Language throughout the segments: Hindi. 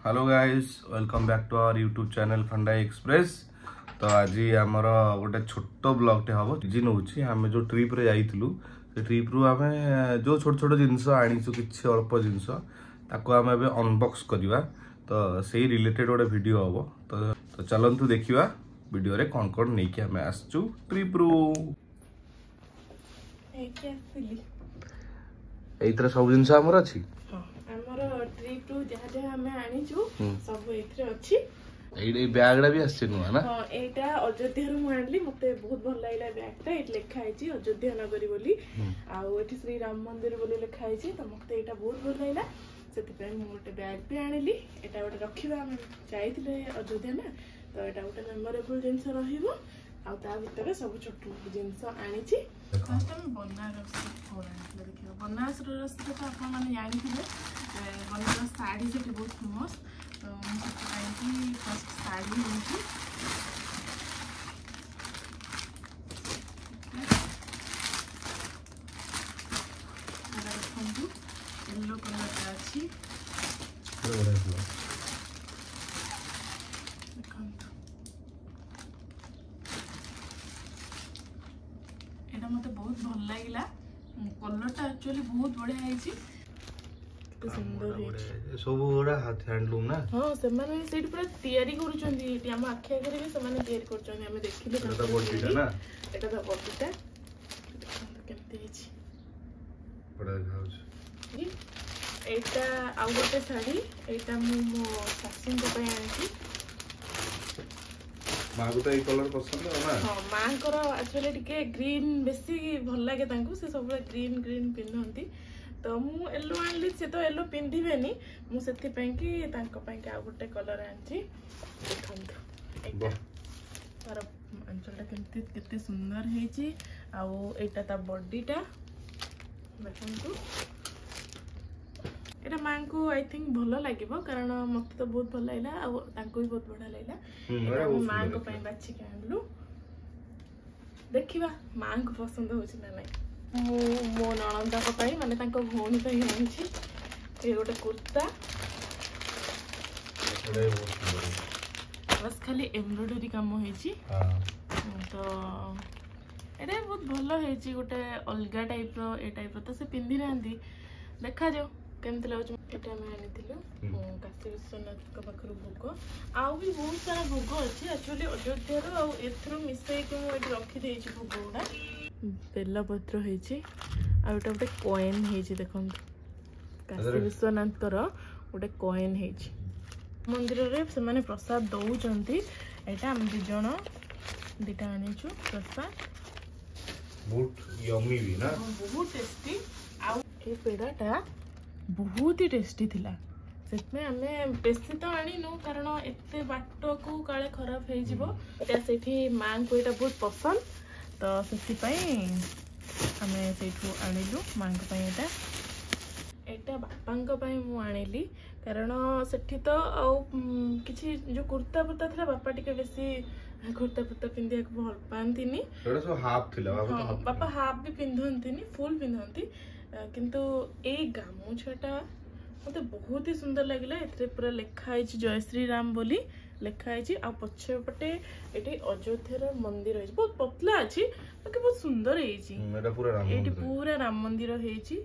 Hello guys welcome back to our YouTube channel Funda Express. तो आज आमर गोटे छोट ब्लॉगटे हम जी नौ आम जो ट्रिप रे जाइलु से ट्रिप रु आम जो छोट छोट जिनस आनीचु किसी अल्प जिनस ताको आम एबे अनबॉक्स करवा। तो से रिलेटेड गोटे वीडियो हम तो चलतु देखा वीडियो रे कौन कौन नहीं कि आम आसचु ट्रिप रु। एइथरे सब जिनस हमर अछि ट्रिप रु जहाँ जहाँ हमें आनीचु सब एथरे अछि। एई बैगडा भी आछि नुआ ना। हां एटा अयोध्या रु आनली मते बहुत भल लागला बैगटा। एट लिखा आइछि अयोध्या नगरी बोली आउ एठी श्री राम मंदिर बोली लिखा आइछि। तो मते एटा बहुत भल लागला सेति पे मु गोटे बैग पे आनिली। एटा गोटे रखिबा हम जाइथिले अयोध्या ना। तो एटा गोटे मेमोरेबल जिंस रहिबो आउ ता भितर सब छोट जिंस आनिछि। फर्स्ट टाइम बनारस फोन आनिले देखियो। बनारस रस्ते तो आपन माने जानिथिले बनारस साड़ी से बहुत फेमस। तो मुझे फर्स्ट साड़ी होगी येलो कलर का अच्छी एटा मते बहुत भल लागिला। कलरटा एक्चुअली बहुत बढ़िया आइछि। सुंदर है सब गोड़ा हाथ हैंडलूम ना। हां से माने सेट पूरा तयारी करूचंदी। एटी हम आखिया करे भी से माने तयारी करचंदी। हमें देखिले एटा बॉडीटा ना। एटा तो बॉडीटा केमते हिची बड़ा दिखाउछ जी। एटा आउ गोटे साड़ी एटा मो सासुन को पे आनी। मां को तो ए कलर पसंद है ना। हां मां को एक्चुअली टिके ग्रीन बेसी भल लागे तांको। से सब ग्रीन ग्रीन पिनहंती। तो मु येलो आनली से तो येलो पिंधिबेनी मु सेति पई कि तांको पई कि आ गोटे कलर आनची। देखंतु एटा तार अंचलटा केते सुंदर हेची। आ एटा ता बॉडीटा देखंतु। एटा मां को आई थिंक भलो लागिबो कारण मते तो बहुत भल लागला आ तांको भी बहुत बढ़िया लागला। एटा मां को पई बाछि के आनलु। देखिबा मां को पसंद होची ना नाही। मो नणंदा को पई माने तांको भौणी पई आनिछि ए गोटे कुर्ता। बस खाली एम्ब्रॉयडरी काम होईछि। तो एटा बहुत भलो हेछि गोटे अलगा टाइप रो ए टाइप रो। तो से पिंधि रहंदी देखा जो केमते लागछ। एटा मैं आनिथिलु काशी विश्वनाथ को पाखरु भोग आउ भी बहुत सारा भोग अछि एक्चुअली अयोध्या रो आ एथरो मिसै के मु एट रखि देछि भोगडा। बेलपत्र हेछि आ एटा गोटे कॉइन हेछि देखंतु। काशी विश्वनाथ रो गोटे कॉइन हेछि। मंदिर रे से माने प्रसाद दउचंती। एटा हम दि जण दिटा आनिछु प्रसाद। बहुत यम्मी भी ना। बहुत टेस्टी आ ए पेड़ाटा बहुत ही टेस्टी थिला। सेतमे हमें बेसी तो आनी नो कारण एते बाटो को काले खराब हे जिवो। एटा सेठी मां को एटा बहुत पसंद। तो सेति पई हमें सेठू आनिलु मां को पई एटा। एटा बापांक पई मु आनिली कारण सेठी तो आ किछि जो कुर्ता पत्ता थिला बापा टिके बेसी कुर्ता पत्ता पिंदिया को भल पांतिनी। एटा सो हाफ थिला बापा हाफ भी पिंधंतिनी फुल पिंधंती किंतु ए गामुछाटा मते बहुत ही सुंदर लागिला। एथरे पूरा लेखा आइछि जय श्री राम बोली लेखा आइछि आ पछे पटे एटी अयोध्या मंदिर है। बहुत पतला अछि बाकी बहुत सुंदर हेछि। एटा पूरा राम मंदिर। एटी पूरा राम मंदिर हेछि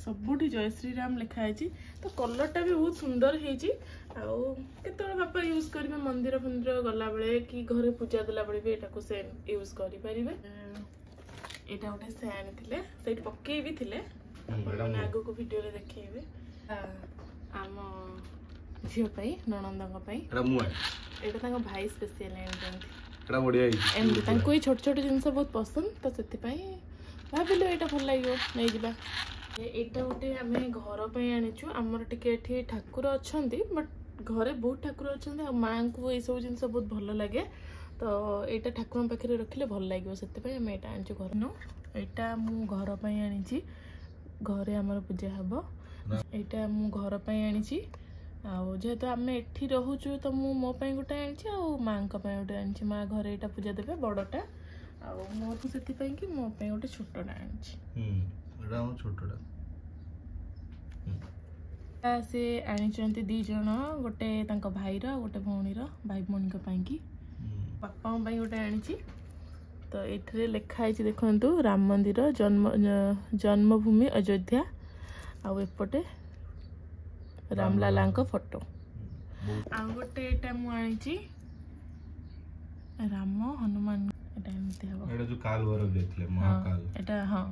सबुठी जय श्री राम लेखा आइछि। तो कलरटा भी बहुत सुंदर हेछि आ केतोळ बापा यूज करबे मंदिर फंदिर गला बेले कि घरे पूजा देला बेले भी एटा को से यूज करि परिबे। एटा गोटे से आनिथिले सेट पक्के भी थिले अपन आगो को वीडियो रे देखैबे। आम झियो पई ननंदंग पई एटा मुआ एटा तांको भाई स्पेशल एंड एटा बढ़िया है। एंड तांको ई छोट छोट जिंस बहुत पसंद। तो सेति पई भाबिलो एटा भल लागियो नै जिबा। एटा गोटे हमें घर पई आनिछु। हमर टिके एठी ठाकुर अछंती बट घरे बहुत ठाकुर अछंती आ मां को ए सब जिंस बहुत भल लागे। तो एटा ठाकुर पाखरे रखिले भल लागियो सेति पई हम एटा आनिछु घर नो। एटा मु घर पई आनिछि घरे हमर पूजा हबो। एटा मु घर पई आनिछि आ जेहेतु आम एठी रहूछु तो मु मो पई गोटे आनिछि आ मां को पई गोटे आनिछि। मां घरे एटा पूजा देबे बड़टा आ मो तो सेति पई कि मो पई गोटे छोटटा आनिछि। एटा हम छोटटा से आनी दी जन गोटे भाईर गोटे भौणीर भाई भौणी बापा गोटे आनी तो ये लिखाई देखु राम मंदिर जन्मभूमि अयोध्या आउ एपटे रामलाला फोटो आउ गोटे मुझे राम हनुमान जो काल देथिले महाकाल एटा हाँ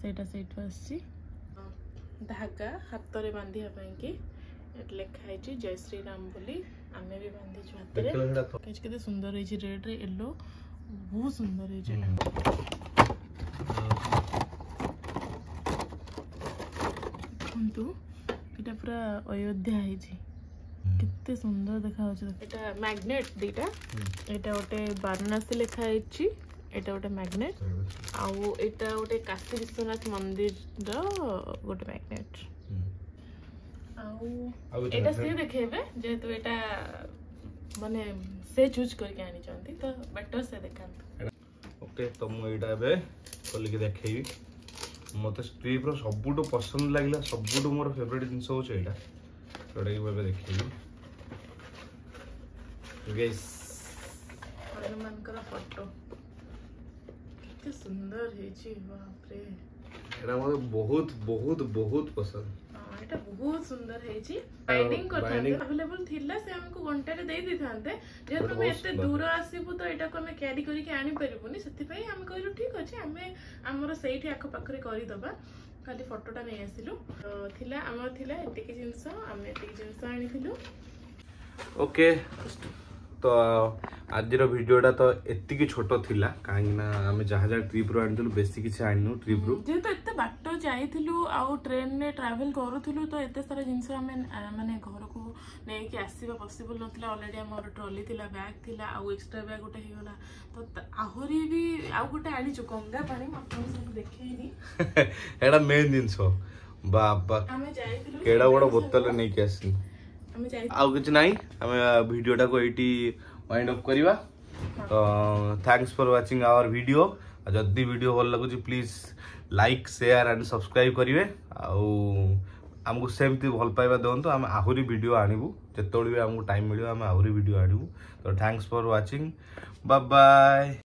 सेटा आसी धागा हाथ में बांधिया कि लिखाई जय श्री राम बोली आम भी बांधीचु हाथ में केते सुंदर है रेड रे येलो बहुत सुंदर है देखु ये पूरा अयोध्या है केते सुंदर देखा एटा मैग्नेट दीटा एटा गोटे वाराणसी लिखाई एटा गोटे मैग्नेट आउ एटा गोटे काशी विश्वनाथ मंदिर गोटे मैग्नेट आउ एटा से देखेबे जेतु एटा माने से चूज करके आनी चाहती तो बेटर से देखांतु ओके तो मु एटा बे खोल के देखैबी मते स्ट्रिप रो सबुटो पसंद लागला सबुटो मोर फेवरेट जिंस हो छै एटा एटा के बे देखैबी गाइस हनुमान का फोटो कितने सुंदर है जी बाप रे एटा मोर बहुत बहुत बहुत पसंद हां एटा बहुत सुंदर है जी बाइंडिंग करथांते अवेलेबल थिला से हमको घंटा रे दे दिथांते जे हम एते दूर आसीबु तो एटा को हम कैरी करी के आनी परिबुनी सति पई हम कहलु ठीक अछि हमें हमर सेठी आख पाखरे करी दबा खाली फोटोटा नै आसिलु थिला हमर थिला एते के जिंस हम एते के जिंस आनी थिलु ओके तो आज वीडियोटा तो एति छोट थिला कहीं ना आम जहाँ जहाँ ट्रिप रू आनी बेसी किसी आनु ट्रिप रू जेहेतु एते बाट जाइथिलु आउ ट्रेन ने ट्रैवल करूथिलु तो एते सारा जिंस हमें माने घर को नै कि आसीबा पॉसिबल नथिला ऑलरेडी हमर ट्रॉली थिला बैग थिला आउ एक्स्ट्रा बैग गोटे हे गला तो आहुरी भी आउ गोटे आनी छु गंगा पानी अपन सब देखैनी एडा मेन जिंस बाबा हमें जाइथिलु केडा बड़ बोतल नै के आसी आउ किछ नाही हमें वीडियोटा को एटी वाइंड अप करिवा तो thanks for watching our video जदी वीडियो भल लगुची please like share and subscribe करिवे आउ हमको सेमती भल पाइबा दोंतो हम आहुरी वीडियो आनिबु जेतोळी भी हमको टाइम मिलियो हम आहुरी वीडियो आनिबु तो thanks for watching bye bye.